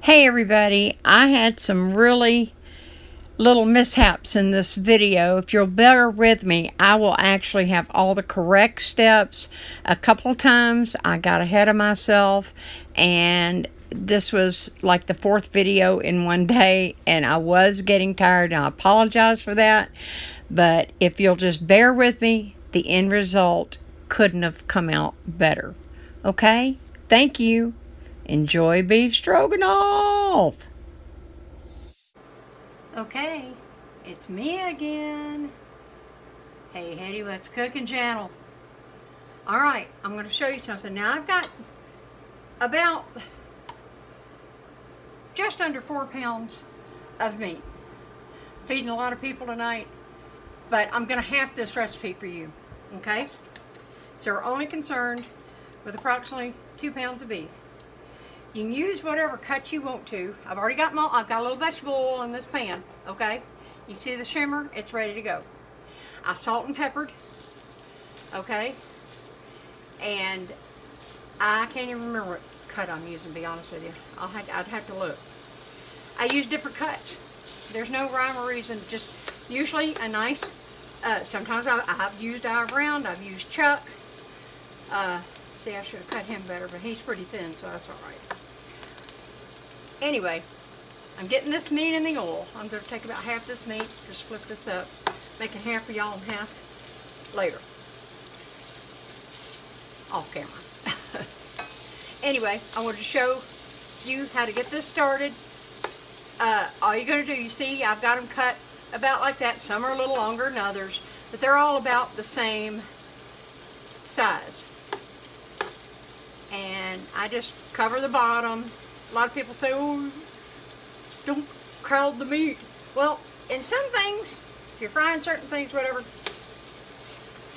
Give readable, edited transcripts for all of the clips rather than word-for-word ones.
Hey everybody, I had some really little mishaps in this video. If you'll bear with me, I will actually have all the correct steps. A couple of times I got ahead of myself, and this was like the fourth video in one day, and I was getting tired, and I apologize for that. But if you'll just bear with me, the end result couldn't have come out better. Okay? Thank you. Enjoy beef stroganoff. Okay, it's me again. Hey Hetty, Let's Cooking Channel. Alright, I'm going to show you something. Now I've got about just under 4 pounds of meat. Feeding a lot of people tonight, but I'm going to half this recipe for you. Okay? So we're only concerned with approximately 2 pounds of beef. You can use whatever cut you want to. I've got a little vegetable oil in this pan, okay? You see the shimmer? It's ready to go. I salt and peppered, okay? And I can't even remember what cut I'm using, to be honest with you. I'd have to look. I use different cuts. There's no rhyme or reason. Just usually a nice, sometimes I've used Irish round, I've used chuck. See, I should have cut him better, but he's pretty thin, so that's all right. Anyway, I'm getting this meat in the oil. I'm going to take about half this meat, just split this up, making half for y'all and half later. Off camera. Anyway, I wanted to show you how to get this started. All you're going to do, you see, I've got them cut about like that. Some are a little longer than others, but they're all about the same size. And I just cover the bottom. A lot of people say, oh, don't crowd the meat. Well, in some things, if you're frying certain things, whatever,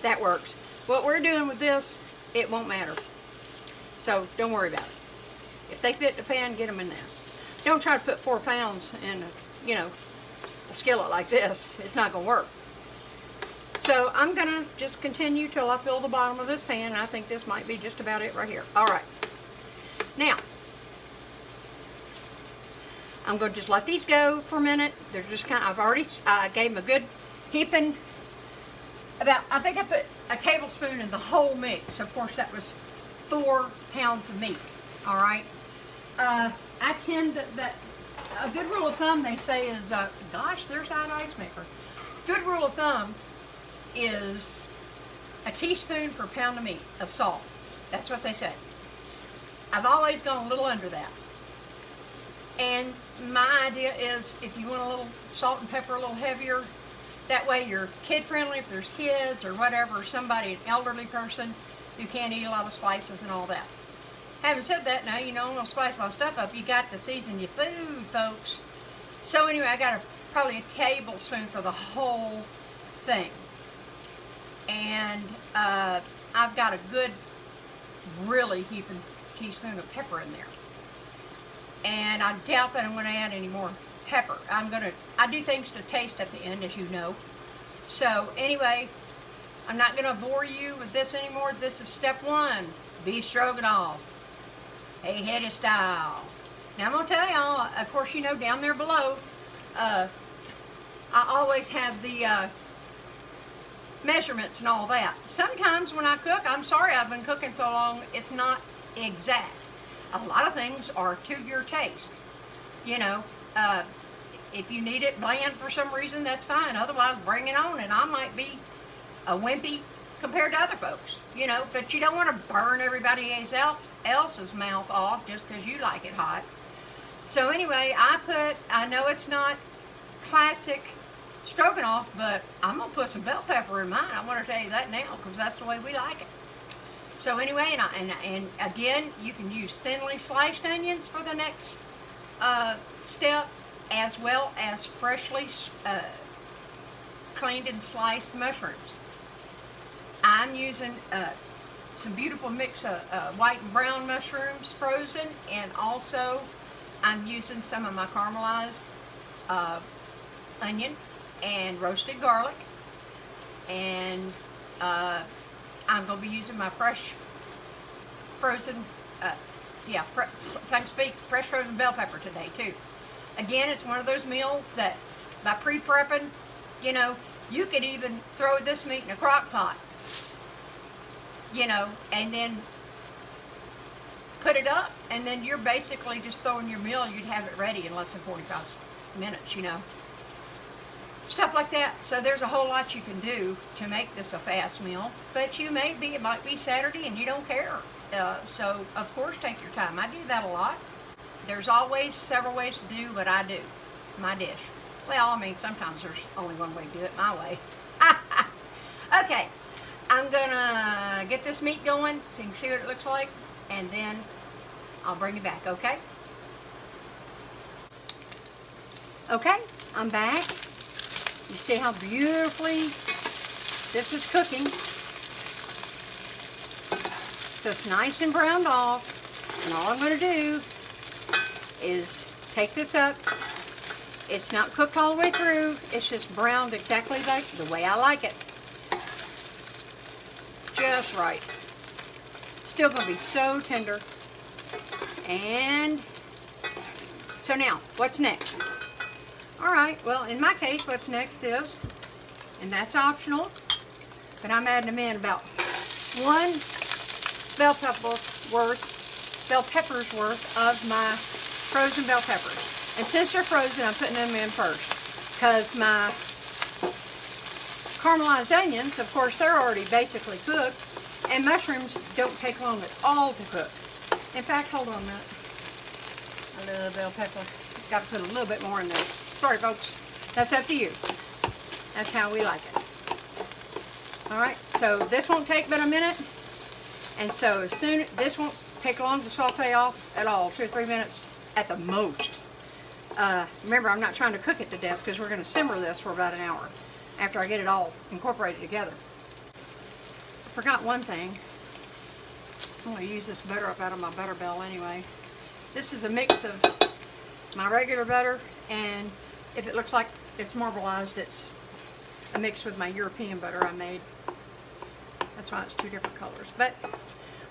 that works. What we're doing with this, it won't matter. So don't worry about it. If they fit the pan, get them in there. Don't try to put 4 pounds in a skillet like this. It's not going to work. So I'm going to just continue till I fill the bottom of this pan, and I think this might be just about it right here. Alright. Now, I'm going to just let these go for a minute. They're just kind of, I gave them a good heaping, I think I put a tablespoon in the whole mix. Of course, that was 4 pounds of meat. Alright. I tend to, a good rule of thumb they say is, gosh, there's that ice maker. Good rule of thumb is a teaspoon per pound of meat of salt. That's what they say. I've always gone a little under that. And my idea is if you want a little salt and pepper a little heavier, that way you're kid friendly if there's kids or whatever, somebody, an elderly person who can't eat a lot of spices and all that. Having said that, now you know I'm going to spice my stuff up. You got to season your food, folks. So anyway, I got probably a tablespoon for the whole thing. And I've got a good, really heaping teaspoon of pepper in there. And I doubt that I'm going to add any more pepper. I do things to taste at the end, as you know. So anyway, I'm not going to bore you with this anymore. This is step 1, beef stroganoff, Hey Hetty style. Now I'm going to tell y'all, of course you know down there below, I always have the measurements and all that. Sometimes when I cook, I'm sorry I've been cooking so long, it's not exact. A lot of things are to your taste. You know, if you need it bland for some reason, that's fine. Otherwise, bring it on, and I might be a wimpy compared to other folks, you know, but you don't want to burn everybody else's mouth off just because you like it hot. So anyway, I know it's not classic stroganoff, but I'm going to put some bell pepper in mine. I want to tell you that now because that's the way we like it. So anyway, and again, you can use thinly sliced onions for the next step, as well as freshly cleaned and sliced mushrooms. I'm using some beautiful mix of white and brown mushrooms frozen, and also I'm using some of my caramelized onion and roasted garlic, and I'm going to be using my fresh frozen Yeah, thanks to fresh frozen bell pepper today too. Again, it's one of those meals that by pre-prepping, you know, you could even throw this meat in a crock pot, you know, and then put it up, and then you're basically just throwing your meal. You'd have it ready in less than 45 minutes, you know. Stuff like that. So there's a whole lot you can do to make this a fast meal, but it might be Saturday and you don't care. So of course take your time. I do that a lot. There's always several ways to do what I do, my dish. Well, I mean, sometimes there's only one way to do it, my way. Okay, I'm gonna get this meat going so you can see what it looks like, and then I'll bring you back, okay? Okay, I'm back. You see how beautifully this is cooking. So it's nice and browned off. And all I'm going to do is take this up. It's not cooked all the way through. It's just browned exactly like the way I like it. Just right. Still going to be so tender. And so now, what's next? Alright, well, in my case, what's next is, and that's optional, but I'm adding them in about 1 bell pepper's worth of my frozen bell peppers. And since they're frozen, I'm putting them in first, because my caramelized onions, of course, they're already basically cooked, and mushrooms don't take long at all to cook. In fact, hold on a minute. I love bell pepper. Got to put a little bit more in there. Sorry, folks. That's up to you. That's how we like it. Alright, so this won't take but a minute. And so this won't take long to saute off at all. 2 or 3 minutes at the most. Remember, I'm not trying to cook it to death because we're going to simmer this for about an hour after I get it all incorporated together. I forgot one thing. I'm going to use this butter up out of my butter bell anyway. This is a mix of my regular butter, and if it looks like it's marbleized, it's a mix with my European butter I made. That's why it's 2 different colors, but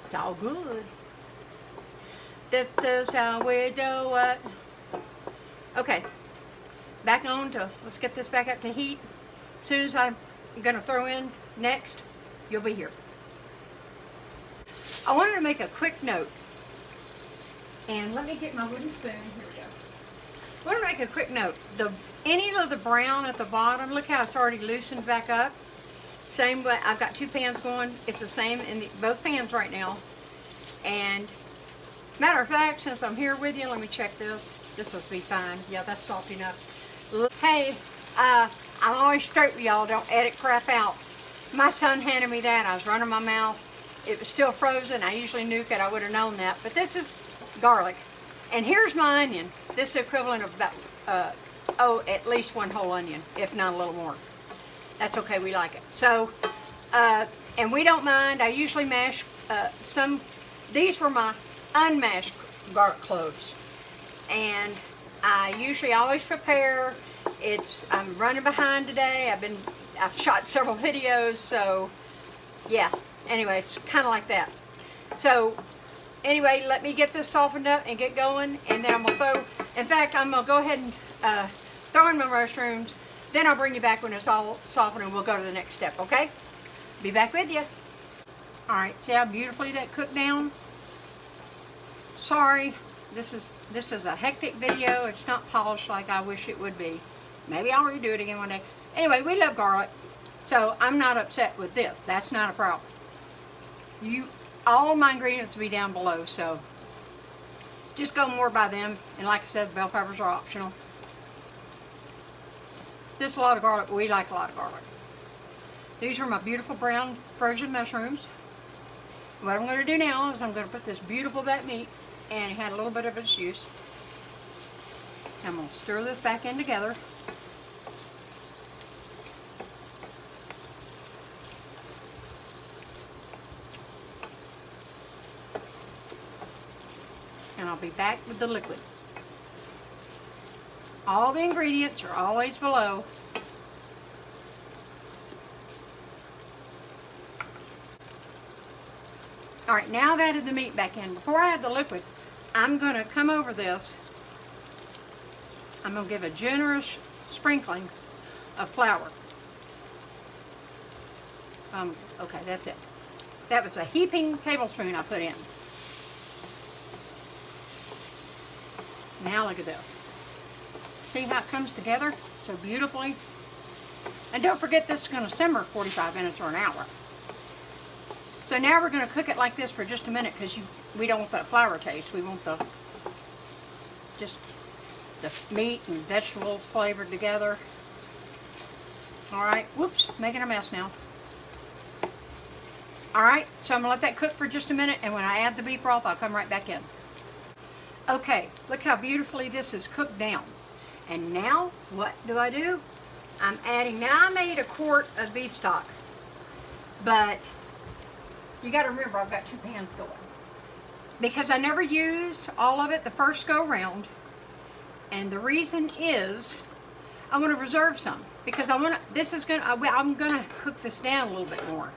it's all good. This is how we do it. Okay, back on to, let's get this back up to heat. As soon as I'm going to throw in next, you'll be here. I wanted to make a quick note, and let me get my wooden spoon. Here we go. I want to make a quick note. Any of the brown at the bottom, look how it's already loosened back up. Same way, I've got 2 pans going. It's the same in both pans right now. And matter of fact, since I'm here with you, let me check this. This will be fine. Yeah, that's soft enough. Hey, I'm always straight with y'all. Don't edit crap out. My son handed me that. I was running my mouth. It was still frozen. I usually nuke it. I would have known that. But this is garlic. And here's my onion. This is the equivalent of about, at least 1 whole onion, if not a little more. That's okay, we like it. So, and we don't mind. I usually mash these were my unmashed garlic cloves. And I usually always prepare. I'm running behind today. I've shot several videos, so yeah. Anyway, it's kind of like that. So, anyway, let me get this softened up and get going, and then I'm going to in fact, I'm going to go ahead and throw in my mushrooms, then I'll bring you back when it's all softened and we'll go to the next step, okay? Be back with you. Alright, see how beautifully that cooked down? Sorry, this is a hectic video. It's not polished like I wish it would be. Maybe I'll redo it again one day. Anyway, we love garlic, so I'm not upset with this. That's not a problem. All of my ingredients will be down below, so just go more by them. And like I said, bell peppers are optional. This is a lot of garlic. We like a lot of garlic. These are my beautiful brown frozen mushrooms. What I'm going to do now is I'm going to put this beautiful back meat, and it had a little bit of its juice. I'm going to stir this back in together. And I'll be back with the liquid. All the ingredients are always below. Alright, now I've added the meat back in. Before I add the liquid, I'm gonna come over this. I'm gonna give a generous sprinkling of flour. Okay, that's it. That was a heaping tablespoon I put in. Now look at this. See how it comes together so beautifully? And don't forget, this is going to simmer 45 minutes or an hour. So now we're going to cook it like this for just a minute, because we don't want that flour taste. We want just the meat and vegetables flavored together. Alright, whoops, making a mess now. Alright, so I'm going to let that cook for just a minute, and when I add the beef broth, I'll come right back in. Okay, look how beautifully this is cooked down. And now, what do? I'm adding, now I made a quart of beef stock, but you got to remember I've got 2 pans going. Because I never use all of it the first go round, and the reason is I want to reserve some, because I'm gonna cook this down a little bit more.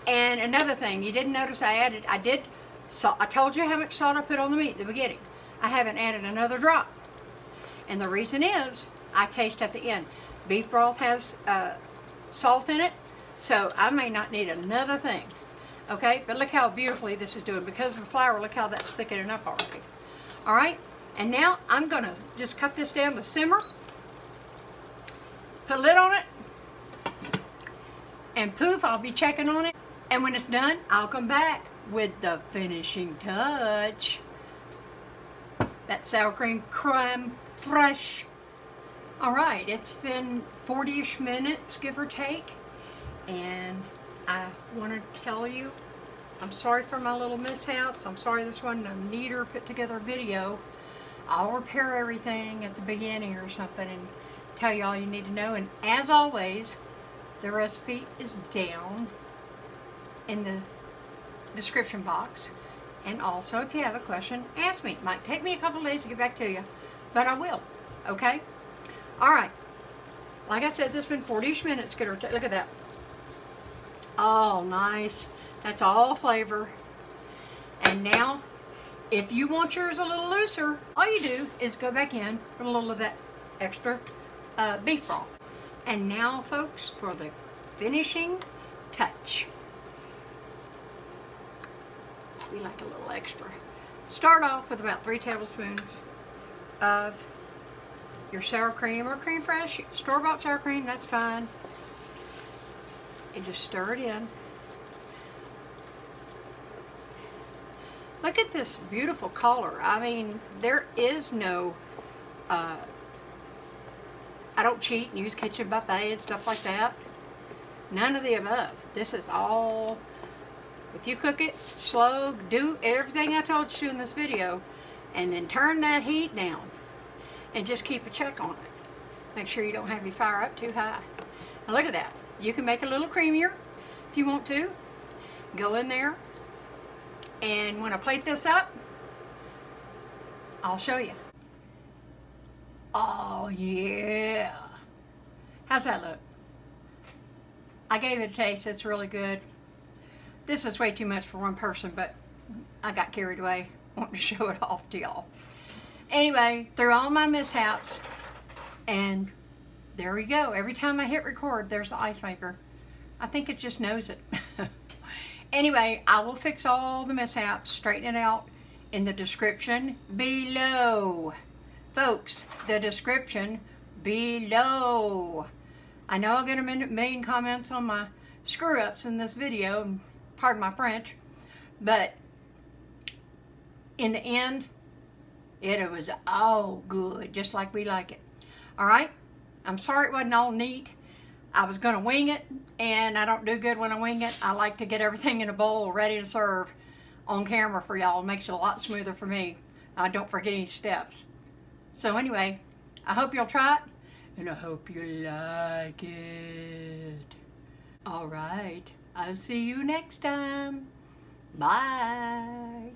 And another thing, you didn't notice I told you how much salt I put on the meat at the beginning. I haven't added another drop. And the reason is, I taste at the end. Beef broth has salt in it, so I may not need another thing. Okay, but look how beautifully this is doing. Because of the flour, look how that's thickening up already. Alright, and now I'm going to just cut this down to simmer. Put a lid on it. And poof, I'll be checking on it. And when it's done, I'll come back with the finishing touch. That sour cream creme fraiche. Alright, it's been 40-ish minutes, give or take. And I want to tell you, I'm sorry for my little mishaps. I'm sorry this wasn't a neater put together video. I'll repair everything at the beginning or something and tell you all you need to know. And as always, the recipe is down in the description box. And also, if you have a question, ask me. It might take me a couple days to get back to you, but I will. Okay? Alright. Like I said, this has been 40-ish minutes. Look at that. Oh, nice. That's all flavor. And now, if you want yours a little looser, all you do is go back in with a little of that extra beef broth. And now, folks, for the finishing touch. We like a little extra. Start off with about 3 tablespoons of your sour cream or creme fraiche. Store-bought sour cream, that's fine. And just stir it in. Look at this beautiful color. I mean, there is no, I don't cheat and use kitchen buffet and stuff like that. None of the above. This is all, if you cook it slow, do everything I told you to do in this video, and then turn that heat down and just keep a check on it. Make sure you don't have your fire up too high. Now look at that. You can make it a little creamier if you want to. Go in there, and when I plate this up, I'll show you. Oh yeah. How's that look? I gave it a taste. It's really good. This is way too much for one person, but I got carried away wanting to show it off to y'all. Anyway, through all my mishaps, and there we go. Every time I hit record, there's the ice maker. I think it just knows it. Anyway, I will fix all the mishaps, straighten it out in the description below. Folks, the description below. I know I'll get a million comments on my screw-ups in this video, pardon my French, but in the end, it was all good, just like we like it. Alright? I'm sorry it wasn't all neat. I was going to wing it, and I don't do good when I wing it. I like to get everything in a bowl ready to serve on camera for y'all. It makes it a lot smoother for me. I don't forget any steps. So anyway, I hope you'll try it, and I hope you like it. Alright, I'll see you next time. Bye.